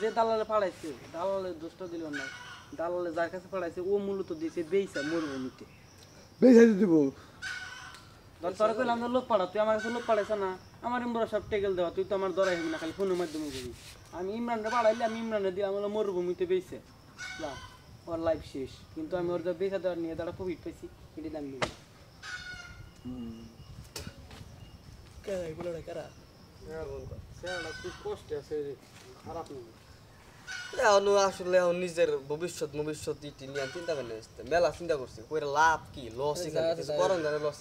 যে দালালে পাঠাইছে দালালে দোষটা দিল না দালালে যার কাছে পাঠাইছে ও মূলত দিয়েছে বেইসা মরুভূমিতে বেইসা দিব তোরা কইলাম লোক পাঠা তুই আমার কাছে লোক পাঠাইছ না আমার ইমরা সব টেকেল দেওয়া তুই তো আমার ধরাই হবি না খালি ফোনের মাধ্যমে করবি আমি ইমরানরে পাঠাইলে আমি ইমরানে দিয়ে আমার মরুভূমিতে বেইছে ওর লাইফ শেষ কিন্তু আমি ওর বেইসা দেওয়ার নিয়ে তারা প্রফিট পাইছি এটি দাম নিবি খারাপ আসলে নিজের ভবিষ্যৎ ইটি নিয়ে চিন্তা করে মেলা চিন্তা করছি কইরা লাভ কি লস করন জানে লস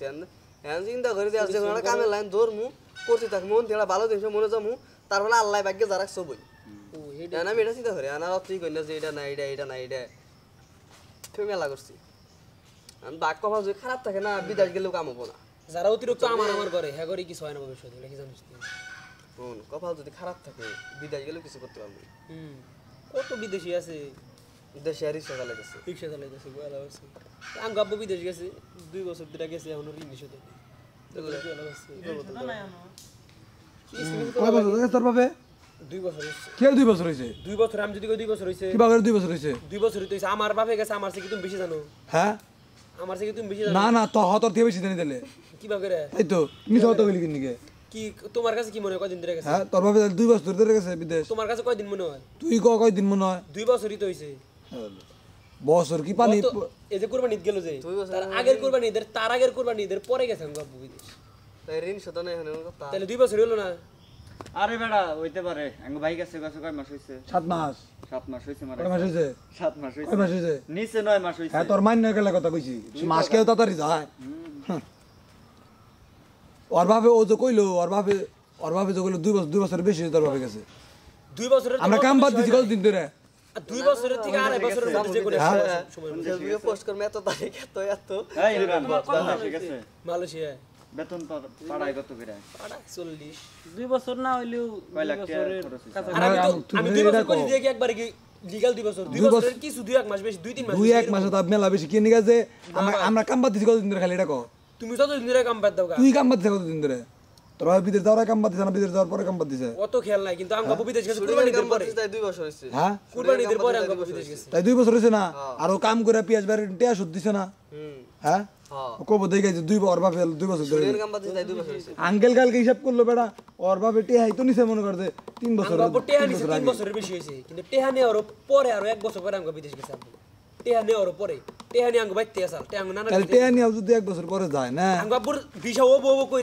চিন্তা করে কামে লাইন ধরমু করতে থাক মন থেকে ভালো জিনিস মনে যামু তারপরে আল্লাহ ভাগ্যে যা রাখছো বই আমি এটা চিন্তা করি আনার অর্থই কই না যে এটা না এটা তুমি মেলা করছি আমি বাক কপাল যদি খারাপ থাকে না বিদেশ গেলেও কাম হবো না যারা অতিরিক্ত আমার করে হ্যাঁ করে কিছু হয় না ভবিষ্যতে কি জানিস কপাল যদি খারাপ থাকে বিদেশ গেলেও কিছু করতে পারবো কত বিদেশি আছে দেশে আর রিক্সা চালাইতেছে আমি গাব্বু বিদেশ গেছে 2 বছর ধরে গেছে এখন ইংলিশ হতে তোর ভাবে 2 বছর কে 2 বছর হইছে 2 বছর আমি যদি 2 বছর হইছে কি বাগের 2 বছর হইছে 2 বছর হইছে আমার বাপে গেছে আমার থেকে তুমি বেশি জানো হ্যাঁ আমার থেকে তুমি বেশি জানো না না তো হতর থেকে বেশি জানি দিলে কি বাগেরে এই তো মিছা হতো গলি কিনকে কি তোমার কাছে কি মনে হয় কয়দিন ধরে গেছে হ্যাঁ তোর ভাবে 2 বছর ধরে গেছে বিদেশ তোমার কাছে কয়দিন মনে হয় তুই কয়দিন মনে হয় 2 বছরই তো হইছে বছর কি পানি এই যে কুরবানি গেল যে তার আগের কুরবানি ঈদের তার আগের কুরবানি ঈদের পরে গেছে আমি গাব্বু বিদেশ তাই ঋণ শোধ নাই এখন কথা তাহলে 2 বছর হলো না আরে বেড়া হইতে পারে আঙ্গ ভাই কাছে কয় মাস হইছে 7 মাস 7 মাস হইছে মারা কয় মাস হইছে 7 মাস হইছে কয় মাস হইছে নিচে 9 মাস হইছে হ্যাঁ তোর মাইন নয় গেলে কথা কইছি মাস কেউ তাড়াতাড়ি যায় ওর ভাবে ও যে কইলো ওর ভাবে যে কইলো 2 বছর বেশি তোর ভাবে গেছে 2 বছরের আমরা কাম বাদ দিছি কতদিন ধরে 2 বছরের থেকে 2.5 বছরের মধ্যে যে করে সময় ভিডিও পোস্ট করব এত তারিখ এত এই ইমরান ঠিক আছে মালয়েশিয়া বেতন পাড়াই কত করে পাড়া 40 2 বছর না হইলেও কয় লাখ টাকা আমি 2 বছর করে দিয়ে কি একবারে কি লিগ্যাল 2 বছর 2 বছরের কিছু 2-1 মাস বেশি 2-3 মাস 2-1 মাসে তো মেলা বেশি কি নিগা যে আমরা কাম বাদ দিছি কতদিন ধরে খালি এটা কো তুমি তো দিন ধরে কাম বাদ দাও তুই কাম বাদ দিছিস কতদিন ধরে তোর ভাই বিদেশ যাওয়ার কাম বাদ দিছ না বিদেশ যাওয়ার পরে কাম বাদ দিছে অত খেয়াল নাই কিন্তু আমি গাব্বু বিদেশ গেছে কুরবানি ঈদের পরে তাই 2 বছর হইছে হ্যাঁ কুরবানি ঈদের পরে আমি গাব্বু বিদেশ গেছে তাই 2 বছর হইছে না আর ও কাম করে পিয়াজ বাড়ি টিয়া সুদ দিছে না হ্যাঁ কব দেই গেছে 2 বছর বাপে 2 বছর ধরে কাম বাদ দিছে তাই 2 বছর হইছে আঙ্কেল কালকে হিসাব করলো বেটা ওর বাপে টিয়া তো নিছে মনে করতে 3 বছর গাব্বু টেহা নিছে 3 বছরের বেশি হইছে কিন্তু টেহা নেওয়ার পরে আর 1 বছর পরে আমি বিদেশ গেছে টেহা নেওয়ার পরে টেহা নিয়ে আঙ্গ বাইতে আসাল টেহা নানা তাহলে টিয়া নিয়ে যদি 1 বছর পরে যায় না গাব্বুর ভিসা ও বউ কইরা